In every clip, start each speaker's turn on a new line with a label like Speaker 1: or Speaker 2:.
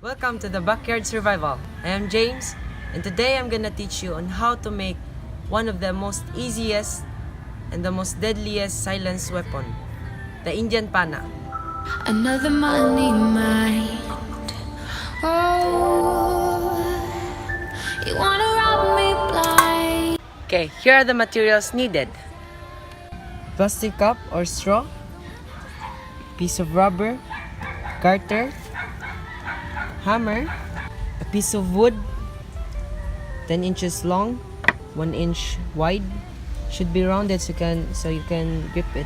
Speaker 1: Welcome to the Backyard Survival. I am James, and today I'm gonna teach you on how to make one of the most easiest and the most deadliest silence weapon, the Indian Pana.
Speaker 2: Another money mind. Oh, you wanna rob me blind.
Speaker 1: Okay, here are the materials needed. Plastic cup or straw, piece of rubber, garter, hammer, a piece of wood, 10 inches long, 1 inch wide, should be rounded so you can grip it.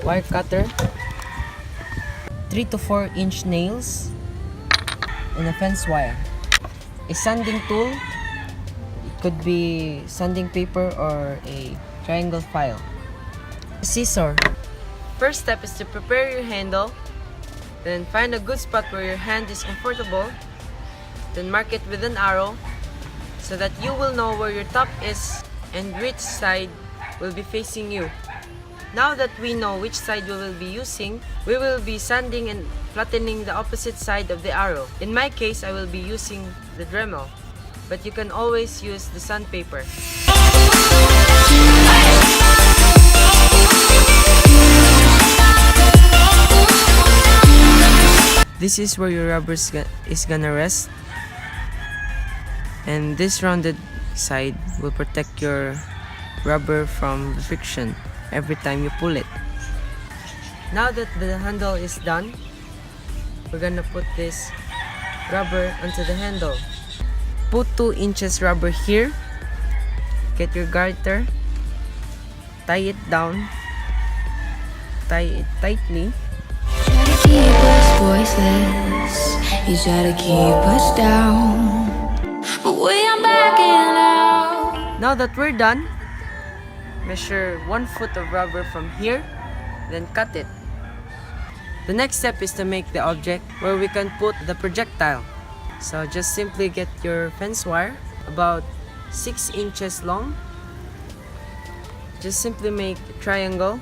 Speaker 1: Wire cutter, 3 to 4 inch nails, and a fence wire. A sanding tool, it could be sanding paper or a triangle file. A scissor. First step is to prepare your handle. Then find a good spot where your hand is comfortable. Then mark it with an arrow so that you will know where your top is and which side will be facing you. Now that we know which side we will be using, we will be sanding and flattening the opposite side of the arrow. In my case, I will be using the Dremel, but you can always use the sandpaper. This is where your rubber is gonna rest, and this rounded side will protect your rubber from the friction every time you pull it. Now that the handle is done, we're gonna put this rubber onto the handle. Put 2 inches rubber here, get your garter, tie it down, tie it tightly.
Speaker 2: Keep us voiceless. You try to keep us down, but we are backing out.
Speaker 1: Now that we're done, measure 1 foot of rubber from here, then cut it. The next step is to make the object where we can put the projectile. So just simply get your fence wire, about 6 inches long. Just simply make a triangle.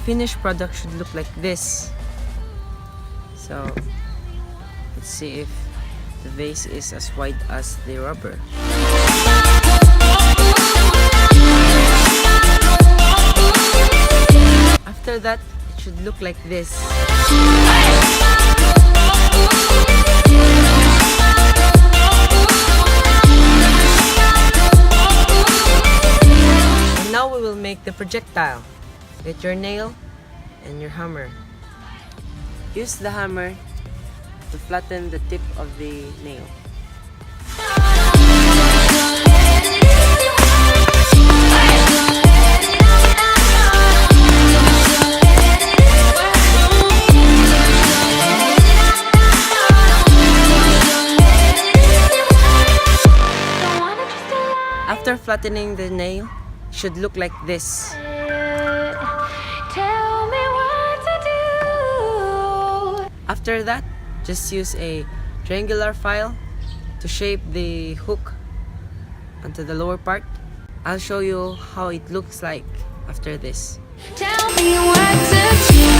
Speaker 1: Finished product should look like this. So let's see if the base is as wide as the rubber. After that, it should look like this. And now we will make the projectile. Get your nail and your hammer. Use the hammer to flatten the tip of the nail. After flattening the nail, it should look like this. After that, just use a triangular file to shape the hook onto the lower part. I'll show you how it looks like after this.
Speaker 2: Tell me what to do.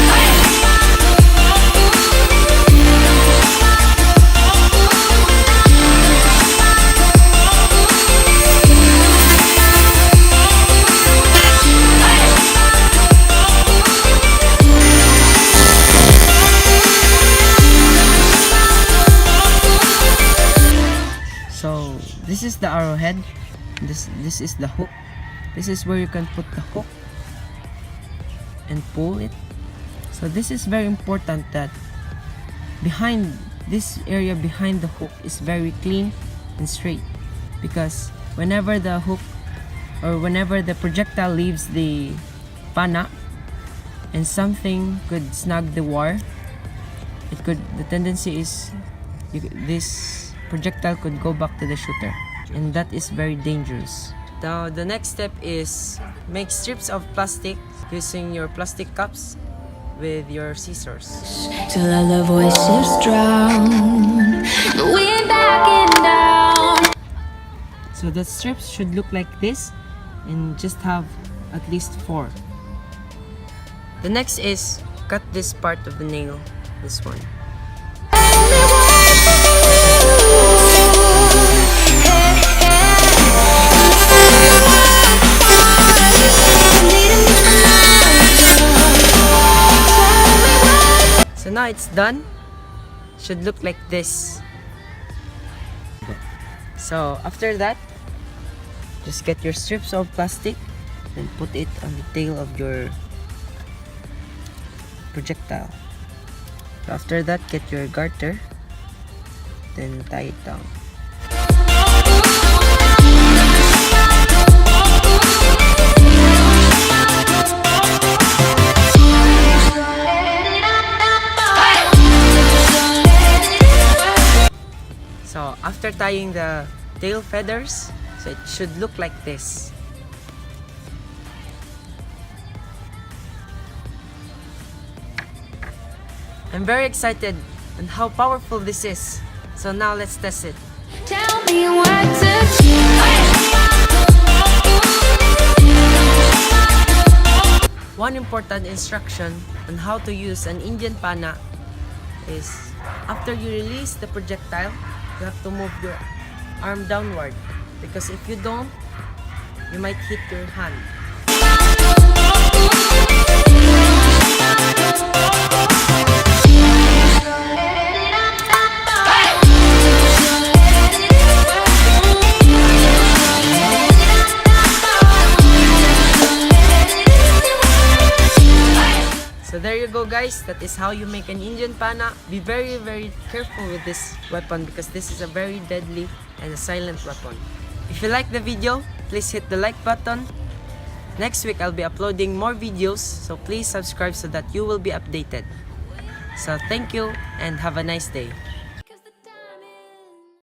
Speaker 1: So this is the arrowhead. This is the hook. This is where you can put the hook and pull it. So this is very important that behind this area behind the hook is very clean and straight, because whenever the hook or whenever the projectile leaves the pana and something could snag the wire, the tendency is this projectile could go back to the shooter, and that is very dangerous. Now the next step is make strips of plastic using your plastic cups. with your scissors.
Speaker 2: Till all the voices drown, but we ain't backing down.
Speaker 1: So the strips should look like this and just have at least 4. The next is cut this part of the nail, this one. So now it's done. Should look like this. So after that, just get your strips of plastic and put it on the tail of your projectile. So after that, get your garter, then tie it down. So after tying the tail feathers, so it should look like this. I'm very excited on how powerful this is. So now let's test it.
Speaker 2: Tell me what to do.
Speaker 1: One important instruction on how to use an Indian Pana is after you release the projectile, you have to move your arm downward, because if you don't, you might hit your hand. So there you go guys, that is how you make an Indian Pana. Be very careful with this weapon because this is a very deadly and a silent weapon. If you like the video, please hit the like button. Next week I'll be uploading more videos, so please subscribe so that you will be updated. So thank you and have a nice day.